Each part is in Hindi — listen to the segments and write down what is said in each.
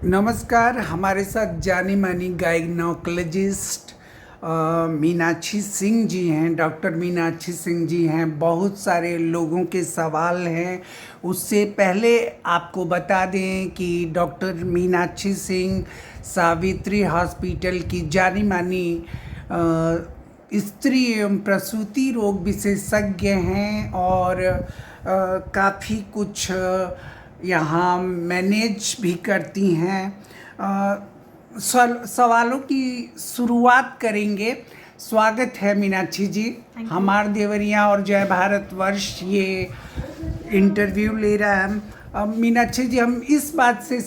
नमस्कार। हमारे साथ जानी मानी गायनोकोलॉजिस्ट मीनाक्षी सिंह जी हैं। डॉक्टर मीनाक्षी सिंह जी हैं। बहुत सारे लोगों के सवाल हैं। उससे पहले आपको बता दें कि डॉक्टर मीनाक्षी सिंह सावित्री हॉस्पिटल की जानी मानी स्त्री एवं प्रसूति रोग विशेषज्ञ हैं और काफ़ी कुछ यहाँ मैनेज भी करती हैं। सवालों की शुरुआत करेंगे। स्वागत है मीनाक्षी जी। हमार देवरिया और जय भारतवर्ष ये इंटरव्यू ले रहा है। अब मीनाक्षी जी, हम इस बात से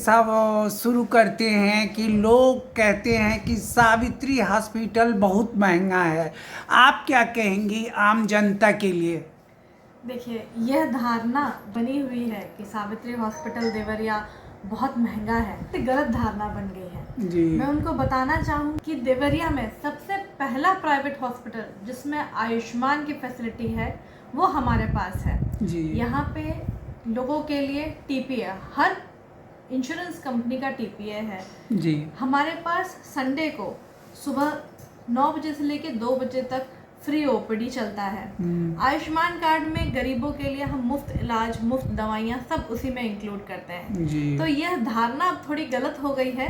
शुरू करते हैं कि लोग कहते हैं कि सावित्री हॉस्पिटल बहुत महंगा है। आप क्या कहेंगी आम जनता के लिए? देखिए, यह धारणा बनी हुई है कि सावित्री हॉस्पिटल देवरिया बहुत महंगा है, तो गलत धारणा बन गई है जी। मैं उनको बताना चाहूँ कि देवरिया में सबसे पहला प्राइवेट हॉस्पिटल जिसमें आयुष्मान की फैसिलिटी है वो हमारे पास है जी। यहाँ पे लोगों के लिए टीपीए, हर इंश्योरेंस कंपनी का टीपीए है जी। हमारे पास संडे को सुबह 9 बजे से लेकर 2 बजे तक फ्री ओपीडी चलता है। आयुष्मान कार्ड में गरीबों के लिए हम मुफ्त इलाज, मुफ्त दवाइयाँ सब उसी में इंक्लूड करते हैं जी। तो यह धारणा अब थोड़ी गलत हो गई है।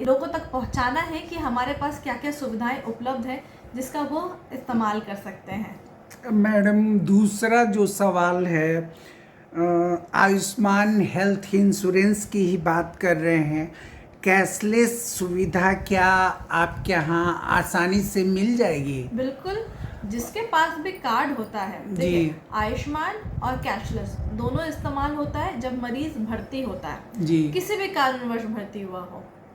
लोगों तक पहुंचाना है कि हमारे पास क्या क्या सुविधाएं उपलब्ध है जिसका वो इस्तेमाल कर सकते हैं। मैडम, दूसरा जो सवाल है, आयुष्मान हेल्थ इंश्योरेंस की ही बात कर रहे हैं। कैशलेस सुविधा क्या आपके यहाँ आसानी से मिल जाएगी? बिल्कुल, जिसके पास भी कार्ड होता है, देखिए आयुष्मान और कैशलेस दोनों इस्तेमाल होता है जब मरीज भर्ती होता है जी। किसी भी कारणवश भर्ती हुआ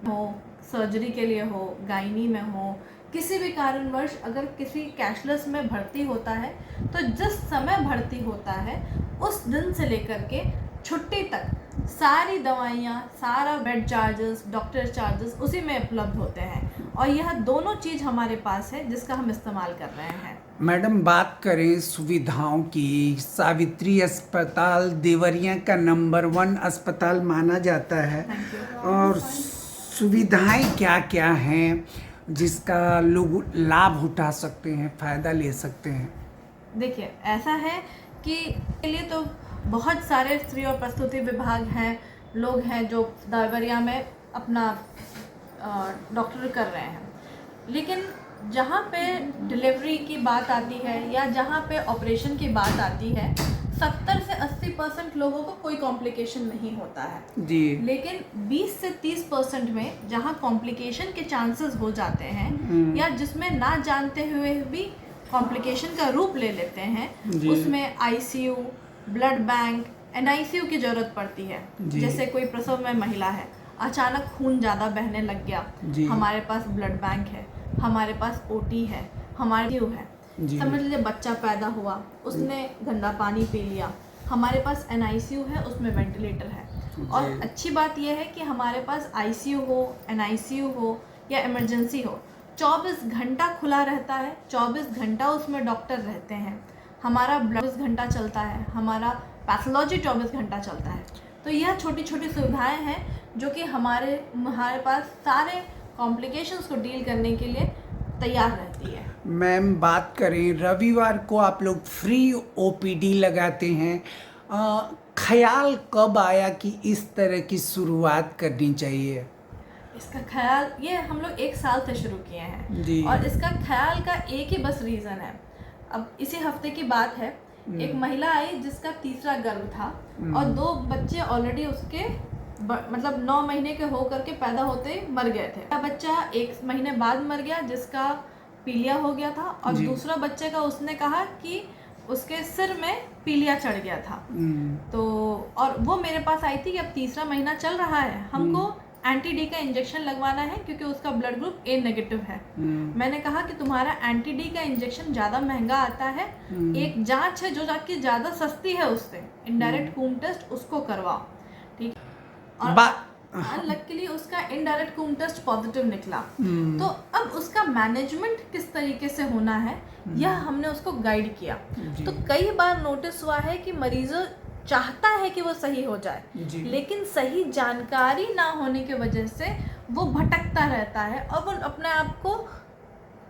हो सर्जरी के लिए हो, गायनी में हो, किसी भी कारणवश अगर किसी कैशलेस में भर्ती होता है तो जिस समय भर्ती होता है उस दिन से लेकर के छुट्टी तक सारी दवाइयाँ, सारा बेड चार्जेस, डॉक्टर चार्जेस उसी में उपलब्ध होते हैं और यह दोनों चीज़ हमारे पास है जिसका हम इस्तेमाल कर रहे हैं। मैडम, बात करें सुविधाओं की, सावित्री अस्पताल देवरिया का नंबर 1 अस्पताल माना जाता है और सुविधाएं क्या क्या हैं जिसका लोग लाभ उठा सकते हैं, फ़ायदा ले सकते हैं? देखिए, ऐसा है कि के लिए तो बहुत सारे स्त्री और प्रसूति विभाग हैं, लोग हैं जो देवरिया में अपना डॉक्टर कर रहे हैं, लेकिन जहाँ पे डिलीवरी की बात आती है या जहाँ पे ऑपरेशन की बात आती है 70 से 80% लोगों को कोई कॉम्प्लिकेशन नहीं होता है जी। लेकिन 20 से 30% में जहाँ कॉम्प्लिकेशन के चांसेस हो जाते हैं या जिसमें ना जानते हुए भी कॉम्प्लिकेशन का रूप ले लेते हैं, उसमें आईसीयू, ब्लड बैंक, एनआईसीयू की ज़रूरत पड़ती है। जैसे कोई प्रसव में महिला है, अचानक खून ज़्यादा बहने लग गया, हमारे पास ब्लड बैंक है, हमारे पास ओटी है, हमारे है, समझ लीजिए बच्चा पैदा हुआ, उसने गंदा पानी पी लिया, हमारे पास एनआईसीयू है, उसमें वेंटिलेटर है। और अच्छी बात यह है कि हमारे पास आईसीयू हो, एनआईसीयू हो या इमरजेंसी हो, 24 घंटा खुला रहता है, 24 घंटा उसमें डॉक्टर रहते हैं, हमारा ब्लड 24 घंटा चलता है, हमारा पैथोलॉजी 24 घंटा चलता है। तो यह छोटी छोटी सुविधाएं हैं जो कि हमारे पास सारे कॉम्प्लिकेशंस को डील करने के लिए तैयार रहती है। मैम, बात करें रविवार को आप लोग फ्री ओपीडी लगाते हैं, ख्याल कब आया कि इस तरह की शुरुआत करनी चाहिए? इसका ख्याल ये हम लोग 1 साल से शुरू किए हैं और इसका ख्याल का एक ही बस रीज़न है। अब इसी हफ्ते की बात है, एक महिला आई जिसका तीसरा गर्भ था और 2 बच्चे ऑलरेडी उसके मतलब 9 महीने के होकर के पैदा होते मर गए थे। बच्चा 1 महीने बाद मर गया जिसका पीलिया हो गया था और दूसरा बच्चे का उसने कहा कि उसके सिर में पीलिया चढ़ गया था। तो और वो मेरे पास आई थी कि अब तीसरा महीना चल रहा है, हमको एंटी डी का इंजेक्शन लगवाना है क्योंकि उसका ब्लड ग्रुप ए नेगेटिव है। मैंने कहा कि तुम्हारा एंटी डी का इंजेक्शन ज़्यादा महंगा आता है, एक जांच है जो जाके ज़्यादा सस्ती है, उससे इनडायरेक्ट खून टेस्ट उसको करवाओ, ठीक। और लकीली उसका इनडायरेक्ट खून टेस्ट पॉजिटिव निकला। तो अब उसका मैनेजमेंट किस तरीके से होना है यह हमने उसको गाइड किया। तो कई बार नोटिस हुआ है कि मरीजों चाहता है कि वो सही हो जाए, जी। लेकिन सही जानकारी ना होने की वजह से वो भटकता रहता है और वो अपने आप को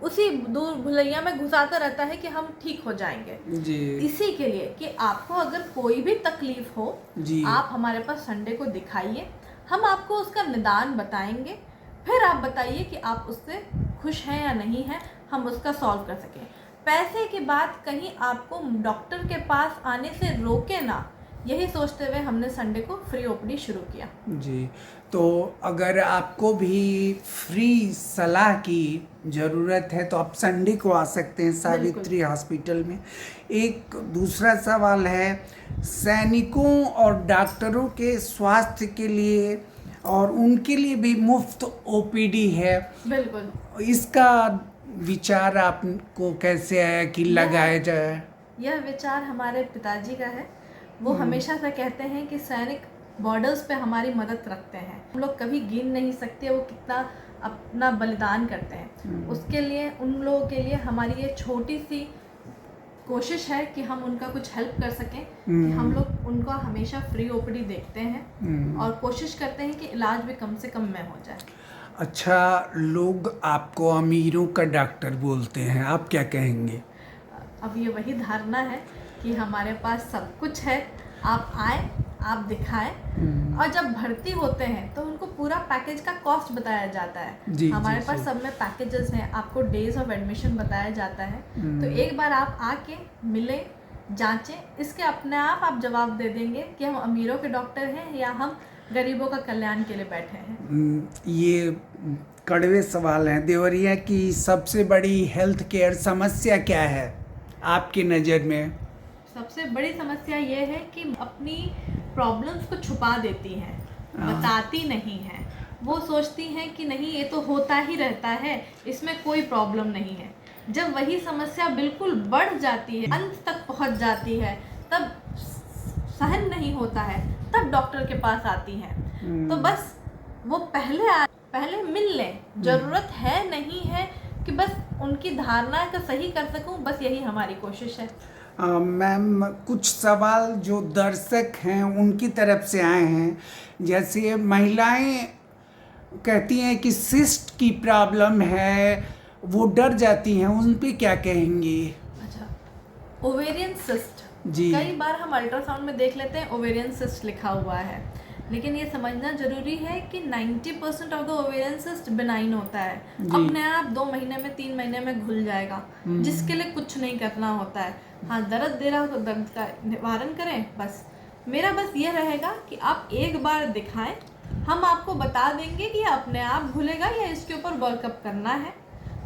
उसी दूर भुलैया में घुसाता रहता है कि हम ठीक हो जाएंगे। जी इसी के लिए कि आपको अगर कोई भी तकलीफ हो, जी आप हमारे पास संडे को दिखाइए, हम आपको उसका निदान बताएंगे, फिर आप बताइए कि आप उससे खुश हैं या नहीं हैं, हम उसका सॉल्व कर सकें। पैसे की बात कहीं आपको डॉक्टर के पास आने से रोके ना, यही सोचते हुए हमने संडे को फ्री ओपीडी शुरू किया। जी। तो अगर आपको भी फ्री सलाह की ज़रूरत है तो आप संडे को आ सकते हैं सावित्री हॉस्पिटल में। एक दूसरा सवाल है, सैनिकों और डॉक्टरों के स्वास्थ्य के लिए और उनके लिए भी मुफ्त ओपीडी है, बिल्कुल। इसका विचार आपको कैसे आया कि लगाया जाए? यह विचार हमारे पिताजी का है। वो हमेशा से कहते हैं कि सैनिक बॉर्डर्स पे हमारी मदद रखते हैं, हम लोग कभी गिन नहीं सकते वो कितना अपना बलिदान करते हैं। उसके लिए उन लोगों के लिए हमारी ये छोटी सी कोशिश है कि हम उनका कुछ हेल्प कर सकें। कि हम लोग उनका हमेशा फ्री ओपीडी देखते हैं और कोशिश करते हैं कि इलाज भी कम से कम में हो जाए। अच्छा, लोग आपको अमीरों का डॉक्टर बोलते हैं, आप क्या कहेंगे? अब ये वही धारणा है कि हमारे पास सब कुछ है, आप आए, आप दिखाएं, और जब भर्ती होते हैं तो उनको पूरा पैकेज का कॉस्ट बताया जाता है। जी, हमारे जी, पास जी। सब में पैकेजेस हैं, आपको डेज ऑफ एडमिशन बताया जाता है। तो एक बार आप आके मिले, जांचें, इसके अपने आप जवाब दे देंगे कि हम अमीरों के डॉक्टर हैं या हम गरीबों का कल्याण के लिए बैठे हैं। ये कड़वे सवाल हैं। देवरिया की सबसे बड़ी हेल्थ केयर समस्या क्या है आपकी नज़र में? सबसे बड़ी समस्या ये है कि अपनी प्रॉब्लम्स को छुपा देती हैं, बताती नहीं हैं। वो सोचती हैं कि नहीं, ये तो होता ही रहता है, इसमें कोई प्रॉब्लम नहीं है। जब वही समस्या बिल्कुल बढ़ जाती है, अंत तक पहुंच जाती है, तब सहन नहीं होता है, तब डॉक्टर के पास आती हैं। तो बस वो पहले मिल लें, ज़रूरत है नहीं है कि बस उनकी धारणा को सही कर सकूं, बस यही हमारी कोशिश है। मैम, कुछ सवाल जो दर्शक हैं उनकी तरफ से आए हैं, जैसे महिलाएं कहती हैं कि सिस्ट की प्रॉब्लम है, वो डर जाती हैं, उन पे क्या कहेंगी? अच्छा, ओवेरियन सिस्ट, जी। कई बार हम अल्ट्रासाउंड में देख लेते हैं ओवेरियन सिस्ट लिखा हुआ है, लेकिन ये समझना जरूरी है कि 90% of the ovarian cyst benign होता है। अपने आप 2 महीने में 3 महीने में घुल जाएगा, जिसके लिए कुछ नहीं करना होता है। हाँ, दर्द दे रहा हो तो दर्द का निवारण करें। बस मेरा ये रहेगा कि आप एक बार दिखाएं, हम आपको बता देंगे कि अपने आप घुलेगा या इसके ऊपर वर्कअप करना है।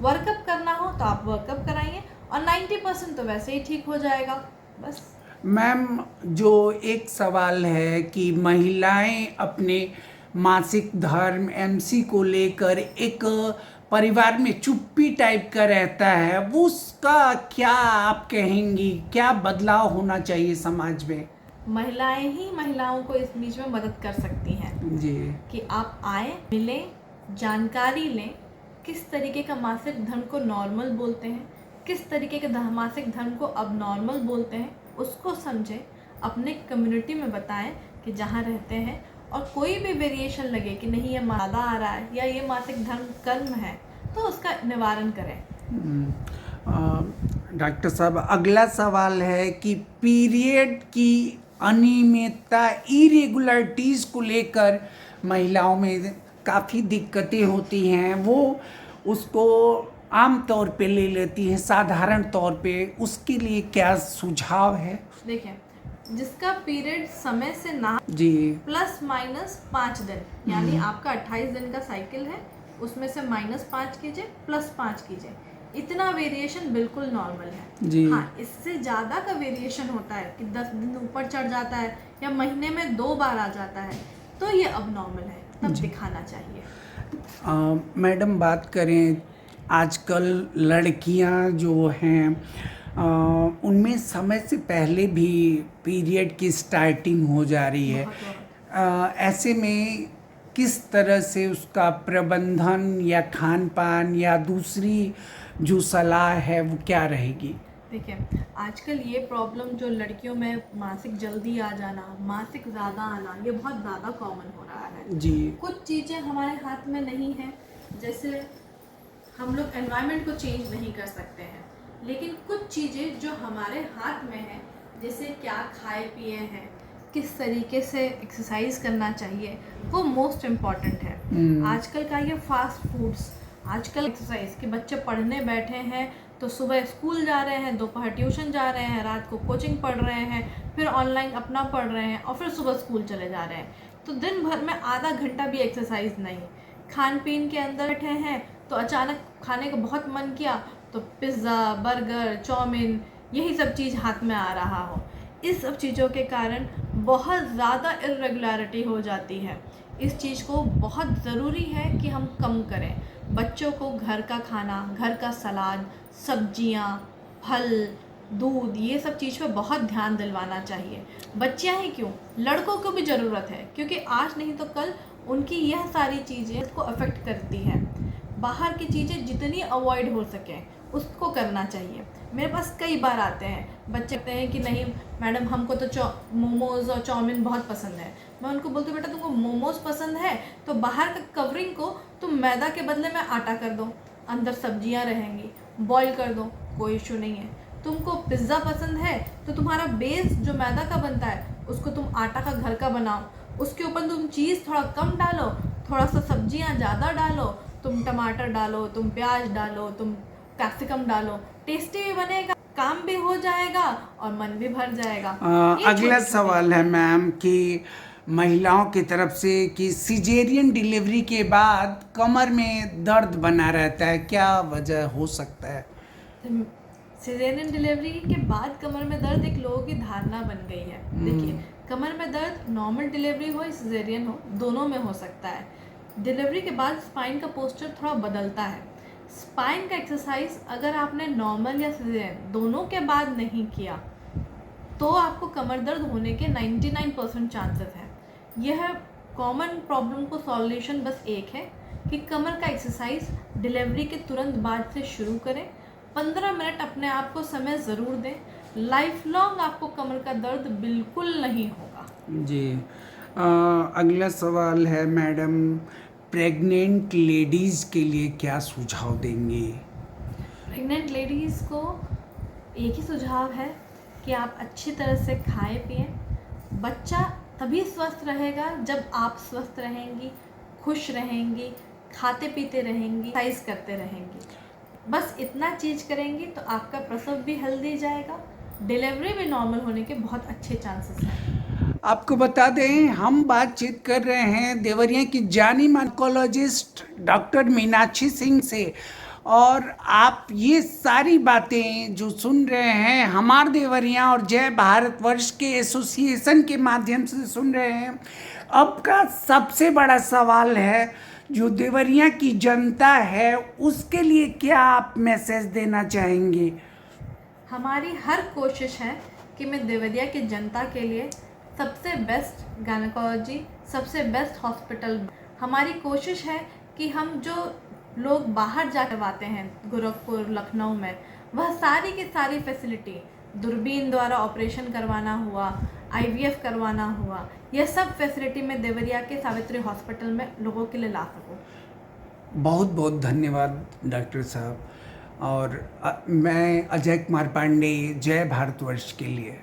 वर्कअप करना हो तो आप वर्कअप कराइए, और 90% तो वैसे ही ठीक हो जाएगा। बस मैम, जो एक सवाल है कि महिलाएं अपने मासिक धर्म एमसी को लेकर एक परिवार में चुप्पी टाइप का रहता है, वो उसका क्या आप कहेंगी? क्या बदलाव होना चाहिए समाज में? महिलाएं ही महिलाओं को इस बीच में मदद कर सकती हैं जी। कि आप आए, मिलें, जानकारी लें, किस तरीके का मासिक धर्म को नॉर्मल बोलते हैं, किस तरीके के मासिक धर्म को अब नॉर्मल बोलते हैं, उसको समझें, अपने कम्युनिटी में बताएं कि जहाँ रहते हैं, और कोई भी वेरिएशन लगे कि नहीं ये ज़्यादा आ रहा है या ये मासिक धर्म कर्म है, तो उसका निवारण करें। डॉक्टर साहब, अगला सवाल है कि पीरियड की अनियमितता, इरेगुलरिटीज़ को लेकर महिलाओं में काफ़ी दिक्कतें होती हैं, वो उसको आम तौर पे ले लेती हैं, साधारण तौर पे, उसके लिए क्या सुझाव है? देखिए, जिसका पीरियड समय से ना जी। +- 5 दिन, यानी आपका 28 दिन का साइकिल है, उसमें से -5 कीजिए, +5 कीजिए, इतना वेरिएशन बिल्कुल नॉर्मल है। जी। हाँ, इससे ज़्यादा का वेरिएशन होता है कि 10 दिन ऊपर चढ़ जाता है या महीने में 2 बार आ जाता है, तो ये अब नॉर्मल है, तब दिखाना चाहिए। मैडम, बात करें आजकल लड़कियां जो हैं, उनमें समय से पहले भी पीरियड की स्टार्टिंग हो जा रही है। ऐसे में किस तरह से उसका प्रबंधन या खान पान या दूसरी जो सलाह है वो क्या रहेगी? देखिए, आजकल ये प्रॉब्लम जो लड़कियों में मासिक जल्दी आ जाना, मासिक ज़्यादा आना, ये बहुत ज़्यादा कॉमन हो रहा है। जी। कुछ चीज़ें हमारे हाथ में नहीं हैं, जैसे हम लोग एनवायरनमेंट को चेंज नहीं कर सकते हैं, लेकिन कुछ चीज़ें जो हमारे हाथ में हैं, जैसे क्या खाए पिए हैं, किस तरीके से एक्सरसाइज करना चाहिए, वो मोस्ट इम्पॉर्टेंट है। आजकल का ये फास्ट फूड्स, आजकल एक्सरसाइज के बच्चे पढ़ने बैठे हैं तो सुबह स्कूल जा रहे हैं, दोपहर ट्यूशन जा रहे हैं, रात को कोचिंग पढ़ रहे हैं, फिर ऑनलाइन अपना पढ़ रहे हैं और फिर सुबह स्कूल चले जा रहे हैं। तो दिन भर में आधा घंटा भी एक्सरसाइज नहीं। खान पीन के अंदर बैठे हैं तो अचानक खाने का बहुत मन किया तो पिज़्ज़ा, बर्गर, चाउमीन, यही सब चीज़ हाथ में आ रहा हो। इस सब चीज़ों के कारण बहुत ज़्यादा इर्रेगुलरिटी हो जाती है। इस चीज़ को बहुत ज़रूरी है कि हम कम करें। बच्चों को घर का खाना, घर का सलाद, सब्जियां, फल, दूध, ये सब चीज़ पे बहुत ध्यान दिलवाना चाहिए। बच्चियां ही क्यों, लड़कों को भी ज़रूरत है, क्योंकि आज नहीं तो कल उनकी यह सारी चीज़ें को अफेक्ट करती हैं। बाहर की चीज़ें जितनी अवॉइड हो सकें उसको करना चाहिए। मेरे पास कई बार आते हैं बच्चे, कहते हैं कि नहीं मैडम हमको तो मोमोज़ और चाउमीन बहुत पसंद है। मैं उनको बोलती हूँ बेटा तुमको मोमोज़ पसंद है तो बाहर का कवरिंग को तुम मैदा के बदले में आटा कर दो, अंदर सब्जियां रहेंगी, बॉईल कर दो, कोई इशू नहीं है। तुमको पिज़्ज़ा पसंद है तो तुम्हारा बेस जो मैदा का बनता है उसको तुम आटा का घर का बनाओ, उसके ऊपर तुम चीज़ थोड़ा कम डालो, थोड़ा सा सब्जियां ज़्यादा डालो, तुम टमाटर डालो, तुम प्याज डालो, तुम कैप्सिकम डालो, टेस्टी भी बनेगा, काम भी हो जाएगा और मन भी भर जाएगा। अगला सवाल है मैम कि महिलाओं की तरफ से कि सिजेरियन डिलीवरी के बाद कमर में दर्द बना रहता है, क्या वजह हो सकता है? सिजेरियन डिलीवरी के बाद कमर में दर्द एक लोगों की धारणा बन गई है। देखिए, कमर में दर्द नॉर्मल डिलीवरी हो या सिजेरियन हो, दोनों में हो सकता है। डिलीवरी के बाद स्पाइन का पोस्चर थोड़ा बदलता है। स्पाइन का एक्सरसाइज अगर आपने नॉर्मल या सिजेरियन दोनों के बाद नहीं किया तो आपको कमर दर्द होने के 99% चांसेस हैं। यह कॉमन प्रॉब्लम को सॉल्यूशन बस एक है कि कमर का एक्सरसाइज डिलीवरी के तुरंत बाद से शुरू करें। 15 मिनट अपने आप को समय ज़रूर दें। लाइफ लॉन्ग आपको कमर का दर्द बिल्कुल नहीं होगा। जी। अगला सवाल है मैडम, प्रेग्नेंट लेडीज़ के लिए क्या सुझाव देंगे? प्रेग्नेंट लेडीज़ को एक ही सुझाव है कि आप अच्छी तरह से खाएं पिएं। बच्चा तभी स्वस्थ रहेगा जब आप स्वस्थ रहेंगी, खुश रहेंगी, खाते पीते रहेंगी, एक्सरसाइज करते रहेंगी। बस इतना चीज़ करेंगी तो आपका प्रसव भी हेल्दी जाएगा, डिलीवरी भी नॉर्मल होने के बहुत अच्छे चांसेस हैं। आपको बता दें हम बातचीत कर रहे हैं देवरिया की जानी मानी ऑन्कोलॉजिस्ट डॉक्टर मीनाक्षी सिंह से, और आप ये सारी बातें जो सुन रहे हैं हमार देवरिया और जय भारतवर्ष के एसोसिएशन के माध्यम से सुन रहे हैं। अब का सबसे बड़ा सवाल है जो देवरिया की जनता है उसके लिए क्या आप मैसेज देना चाहेंगे? हमारी हर कोशिश है कि मैं देवरिया की जनता के लिए सबसे बेस्ट गायनेकोलॉजी, सबसे बेस्ट हॉस्पिटल, हमारी कोशिश है कि हम जो लोग बाहर जा करवाते हैं गोरखपुर, लखनऊ में, वह सारी की सारी फैसिलिटी, दूरबीन द्वारा ऑपरेशन करवाना हुआ, IVF करवाना हुआ, यह सब फैसिलिटी मैं देवरिया के सावित्री हॉस्पिटल में लोगों के लिए ला सकूँ। बहुत बहुत धन्यवाद डॉक्टर साहब। और मैं अजय कुमार पांडे, जय भारतवर्ष के लिए।